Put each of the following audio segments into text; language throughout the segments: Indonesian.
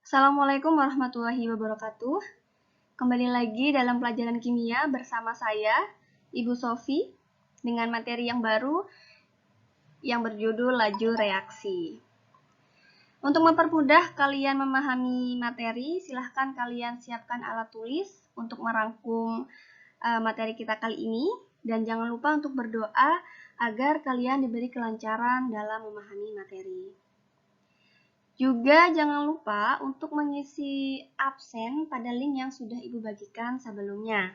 Assalamualaikum warahmatullahi wabarakatuh. Kembali lagi dalam pelajaran kimia bersama saya, Ibu Sofi, dengan materi yang baru yang berjudul laju reaksi. Untuk mempermudah kalian memahami materi, silahkan kalian siapkan alat tulis untuk merangkum materi kita kali ini. Dan jangan lupa untuk berdoa agar kalian diberi kelancaran dalam memahami materi. Juga jangan lupa untuk mengisi absen pada link yang sudah Ibu bagikan sebelumnya.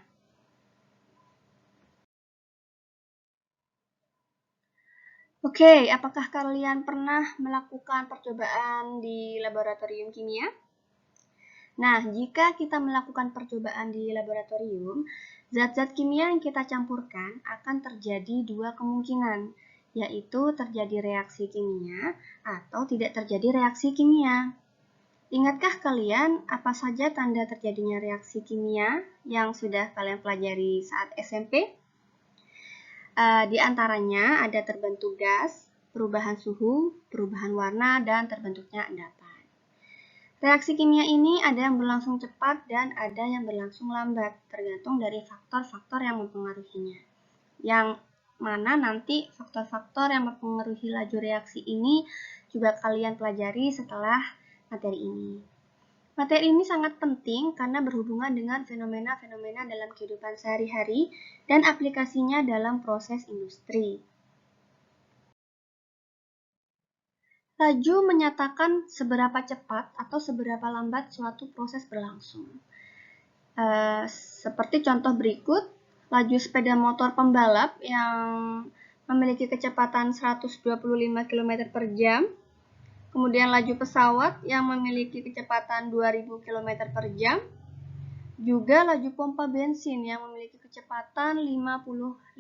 Oke, apakah kalian pernah melakukan percobaan di laboratorium kimia? Nah, jika kita melakukan percobaan di laboratorium, zat-zat kimia yang kita campurkan akan terjadi dua kemungkinan, yaitu terjadi reaksi kimia atau tidak terjadi reaksi kimia. Ingatkah kalian apa saja tanda terjadinya reaksi kimia yang sudah kalian pelajari saat SMP? Di antaranya ada terbentuk gas, perubahan suhu, perubahan warna, dan terbentuknya endapan. Reaksi kimia ini ada yang berlangsung cepat dan ada yang berlangsung lambat, tergantung dari faktor-faktor yang mempengaruhinya. Yang mana nanti faktor-faktor yang mempengaruhi laju reaksi ini juga kalian pelajari setelah materi ini. Materi ini sangat penting karena berhubungan dengan fenomena-fenomena dalam kehidupan sehari-hari dan aplikasinya dalam proses industri. Laju menyatakan seberapa cepat atau seberapa lambat suatu proses berlangsung. Seperti contoh berikut, laju sepeda motor pembalap yang memiliki kecepatan 125 km per jam, kemudian laju pesawat yang memiliki kecepatan 2000 km per jam, juga laju pompa bensin yang memiliki kecepatan 50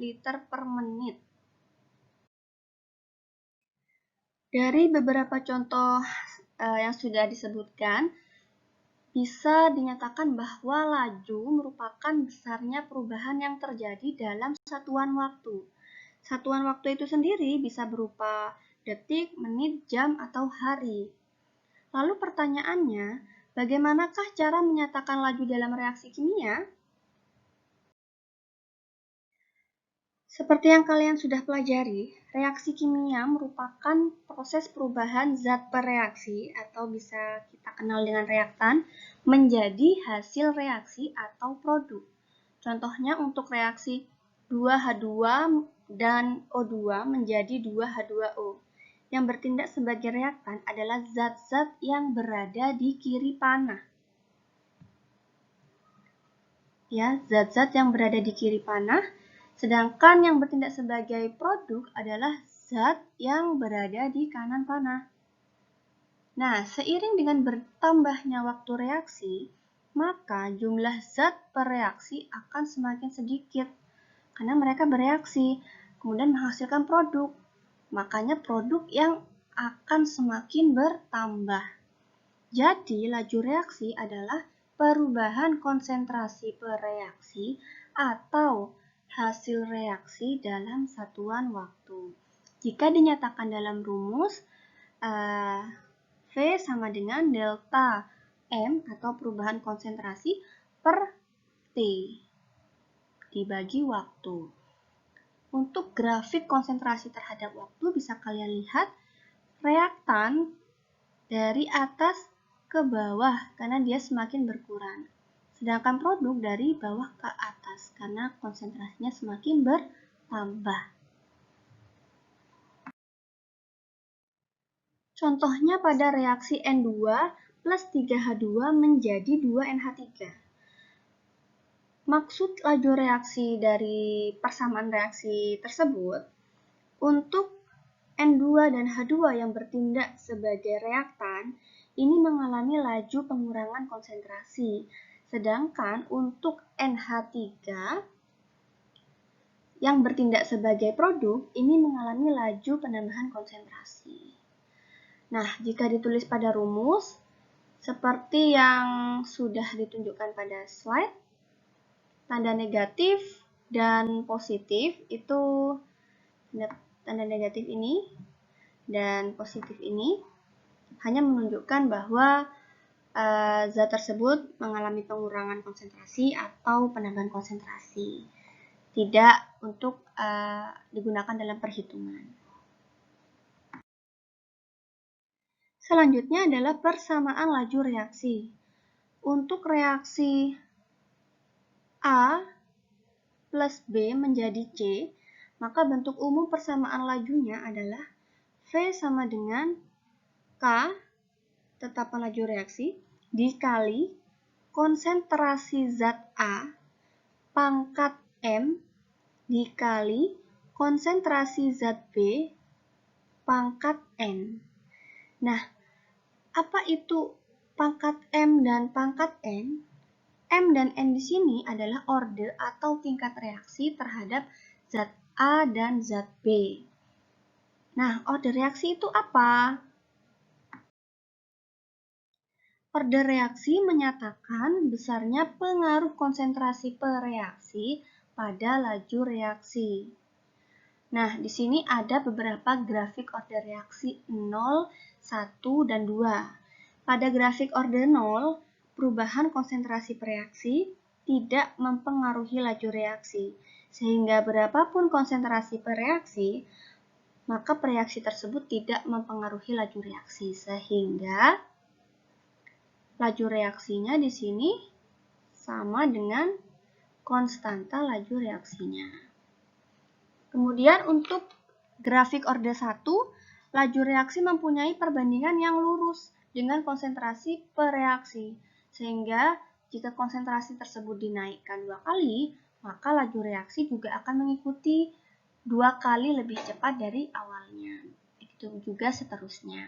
liter per menit. Dari beberapa contoh yang sudah disebutkan, bisa dinyatakan bahwa laju merupakan besarnya perubahan yang terjadi dalam satuan waktu. Satuan waktu itu sendiri bisa berupa detik, menit, jam, atau hari. Lalu pertanyaannya, bagaimanakah cara menyatakan laju dalam reaksi kimia? Seperti yang kalian sudah pelajari, reaksi kimia merupakan proses perubahan zat per reaksi atau bisa kita kenal dengan reaktan menjadi hasil reaksi atau produk. Contohnya untuk reaksi 2H2 dan O2 menjadi 2H2O. Yang bertindak sebagai reaktan adalah zat-zat yang berada di kiri panah. Ya, zat-zat yang berada di kiri panah. Sedangkan yang bertindak sebagai produk adalah zat yang berada di kanan panah. Nah, seiring dengan bertambahnya waktu reaksi, maka jumlah zat per reaksi akan semakin sedikit. Karena mereka bereaksi, kemudian menghasilkan produk. Makanya produk yang akan semakin bertambah. Jadi, laju reaksi adalah perubahan konsentrasi per reaksi atau hasil reaksi dalam satuan waktu. Jika dinyatakan dalam rumus, V sama dengan delta M atau perubahan konsentrasi per T dibagi waktu. Untuk grafik konsentrasi terhadap waktu bisa kalian lihat reaktan dari atas ke bawah karena dia semakin berkurang. Sedangkan produk dari bawah ke atas karena konsentrasinya semakin bertambah. Contohnya pada reaksi N2 plus 3H2 menjadi 2NH3. Maksud laju reaksi dari persamaan reaksi tersebut, untuk N2 dan H2 yang bertindak sebagai reaktan, ini mengalami laju pengurangan konsentrasi. Sedangkan untuk NH3 yang bertindak sebagai produk, ini mengalami laju penambahan konsentrasi. Nah, jika ditulis pada rumus, seperti yang sudah ditunjukkan pada slide, tanda negatif dan positif itu, tanda negatif ini dan positif ini hanya menunjukkan bahwa zat tersebut mengalami pengurangan konsentrasi atau penambahan konsentrasi. Tidak untuk digunakan dalam perhitungan. Selanjutnya adalah persamaan laju reaksi. Untuk reaksi A plus B menjadi C, maka bentuk umum persamaan lajunya adalah V sama dengan K, tetapan laju reaksi, dikali konsentrasi zat A pangkat M dikali konsentrasi zat B pangkat N. Nah, apa itu pangkat M dan pangkat N? M dan N di sini adalah orde atau tingkat reaksi terhadap zat A dan zat B. Nah, orde reaksi itu apa? Orde reaksi menyatakan besarnya pengaruh konsentrasi per reaksi pada laju reaksi. Nah, di sini ada beberapa grafik orde reaksi 0, 1, dan 2. Pada grafik orde 0, perubahan konsentrasi per reaksi tidak mempengaruhi laju reaksi, sehingga berapapun konsentrasi per reaksi, maka reaksi tersebut tidak mempengaruhi laju reaksi, sehingga laju reaksinya di sini sama dengan konstanta laju reaksinya. Kemudian untuk grafik orde 1, laju reaksi mempunyai perbandingan yang lurus dengan konsentrasi per reaksi, sehingga jika konsentrasi tersebut dinaikkan 2 kali, maka laju reaksi juga akan mengikuti 2 kali lebih cepat dari awalnya. Itu juga seterusnya.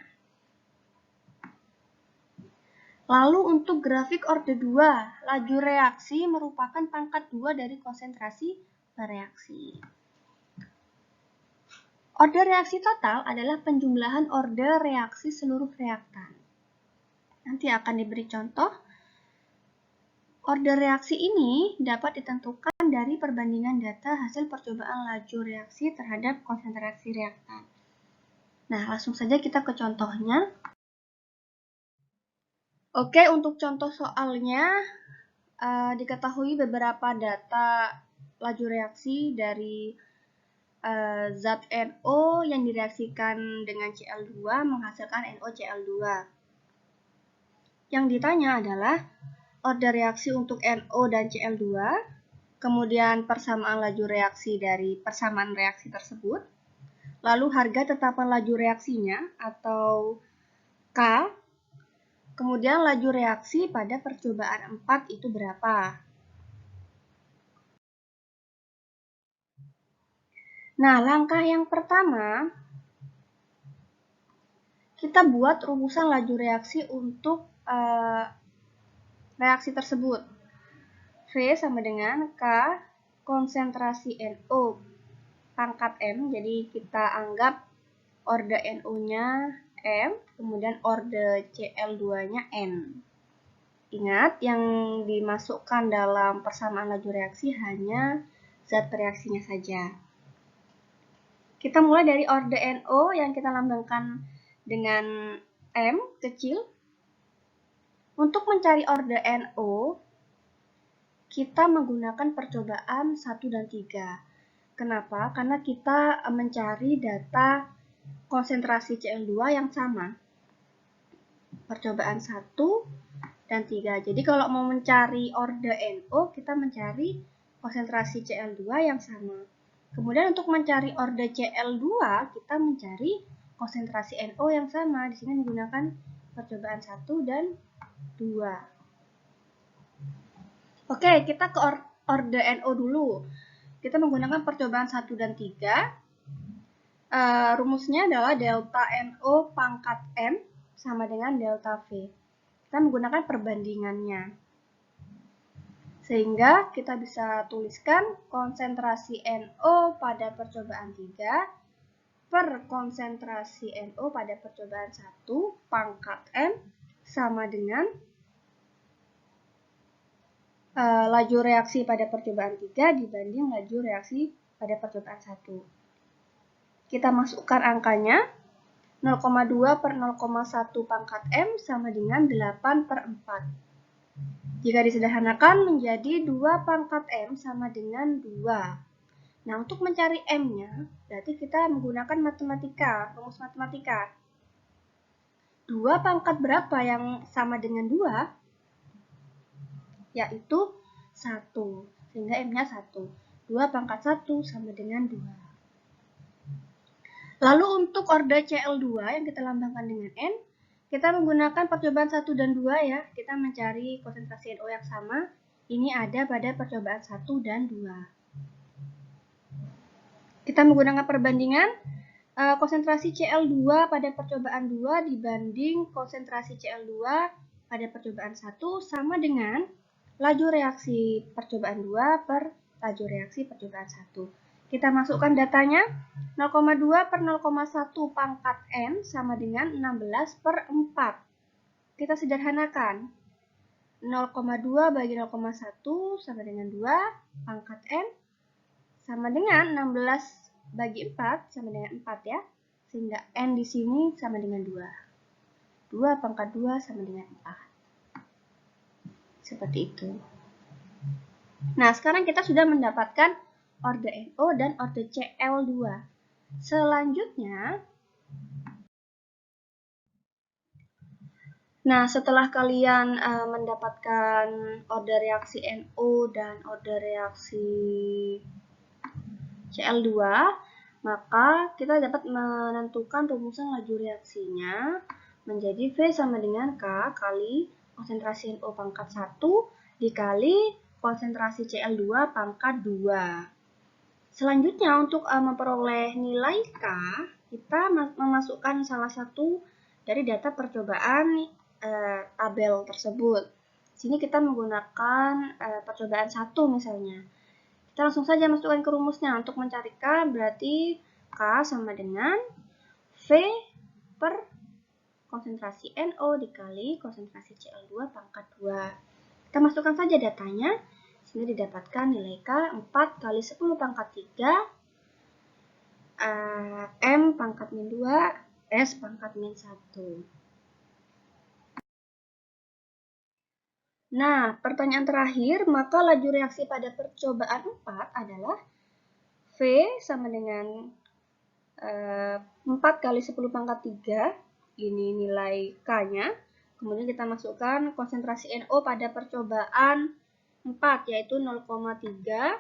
Lalu untuk grafik orde 2, laju reaksi merupakan pangkat 2 dari konsentrasi per reaksi. Orde reaksi total adalah penjumlahan orde reaksi seluruh reaktan. Nanti akan diberi contoh. Orde reaksi ini dapat ditentukan dari perbandingan data hasil percobaan laju reaksi terhadap konsentrasi reaktan. Nah, langsung saja kita ke contohnya. Oke, untuk contoh soalnya, diketahui beberapa data laju reaksi dari zat NO yang direaksikan dengan Cl2 menghasilkan NoCl2. Yang ditanya adalah orde reaksi untuk NO dan Cl2, kemudian persamaan laju reaksi dari persamaan reaksi tersebut, lalu harga tetapan laju reaksinya atau K, kemudian laju reaksi pada percobaan 4 itu berapa. Nah, langkah yang pertama, kita buat rumusan laju reaksi untuk reaksi tersebut. V sama dengan K konsentrasi NO pangkat M, jadi kita anggap orde NO-nya M, kemudian orde Cl2-nya N. Ingat, yang dimasukkan dalam persamaan laju reaksi hanya zat reaksinya saja. Kita mulai dari orde NO yang kita lambangkan dengan M kecil. Untuk mencari orde NO, kita menggunakan percobaan 1 dan 3. Kenapa? Karena kita mencari data konsentrasi Cl2 yang sama. Percobaan 1 dan 3. Jadi kalau mau mencari orde NO, kita mencari konsentrasi Cl2 yang sama. Kemudian untuk mencari orde Cl2, kita mencari konsentrasi NO yang sama. Di sini menggunakan percobaan 1 dan 2. Oke, kita ke orde NO dulu. Kita menggunakan percobaan 1 dan 3. Rumusnya adalah delta NO pangkat M sama dengan delta V. Kita menggunakan perbandingannya. Sehingga kita bisa tuliskan konsentrasi NO pada percobaan 3 per konsentrasi NO pada percobaan 1 pangkat M sama dengan laju reaksi pada percobaan 3 dibanding laju reaksi pada percobaan 1. Kita masukkan angkanya. 0,2 per 0,1 pangkat M sama dengan 8 per 4. Jika disederhanakan menjadi 2 pangkat M sama dengan 2. Nah, untuk mencari M-nya, berarti kita menggunakan matematika, rumus matematika. 2 pangkat berapa yang sama dengan 2? Yaitu 1. Sehingga M-nya 1. 2 pangkat 1 sama dengan 2. Lalu untuk order Cl2 yang kita lambangkan dengan N, kita menggunakan percobaan 1 dan 2 ya. Kita mencari konsentrasi NO yang sama. Ini ada pada percobaan 1 dan 2. Kita menggunakan perbandingan konsentrasi Cl2 pada percobaan 2 dibanding konsentrasi Cl2 pada percobaan 1 sama dengan laju reaksi percobaan 2 per laju reaksi percobaan 1. Kita masukkan datanya, 0,2 per 0,1 pangkat N sama dengan 16 per 4. Kita sederhanakan, 0,2 bagi 0,1 sama dengan 2 pangkat N sama dengan 16 bagi 4 sama dengan 4 ya. Sehingga N di sini sama dengan 2. 2 pangkat 2 sama dengan 4. Seperti itu. Nah, sekarang kita sudah mendapatkan order NO dan order Cl2. Selanjutnya, nah setelah kalian mendapatkan order reaksi NO dan order reaksi Cl2, maka kita dapat menentukan rumusan laju reaksinya menjadi V sama dengan K kali konsentrasi NO pangkat 1 dikali konsentrasi Cl2 pangkat 2. Selanjutnya untuk memperoleh nilai K, kita memasukkan salah satu dari data percobaan tabel tersebut. Di sini kita menggunakan percobaan 1 misalnya. Kita langsung saja masukkan ke rumusnya. Untuk mencari K berarti K sama dengan V per konsentrasi NO dikali konsentrasi Cl2 pangkat 2. Kita masukkan saja datanya. Di sini didapatkan nilai K 4 kali 10 pangkat 3 M pangkat min 2 S pangkat min 1. Nah, pertanyaan terakhir, maka laju reaksi pada percobaan 4 adalah V sama dengan 4 kali 10 pangkat 3, ini nilai K-nya. Kemudian kita masukkan konsentrasi NO pada percobaan 4, yaitu 0,3.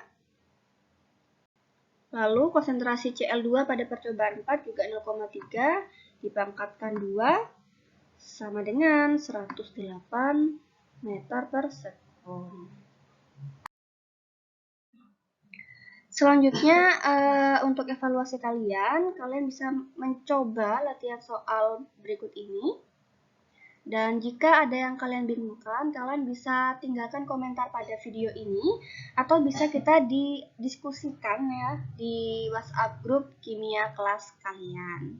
Lalu konsentrasi Cl2 pada percobaan 4 juga 0,3, dipangkatkan 2, sama dengan 108 meter per sekon. Selanjutnya untuk evaluasi kalian bisa mencoba latihan soal berikut ini. Dan jika ada yang kalian bingungkan, kalian bisa tinggalkan komentar pada video ini atau bisa kita didiskusikan ya di WhatsApp grup kimia kelas kalian.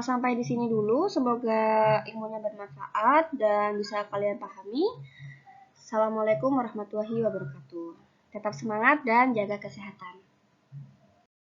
Sampai di sini dulu, semoga ilmunya bermanfaat dan bisa kalian pahami. Assalamualaikum warahmatullahi wabarakatuh. Tetap semangat dan jaga kesehatan.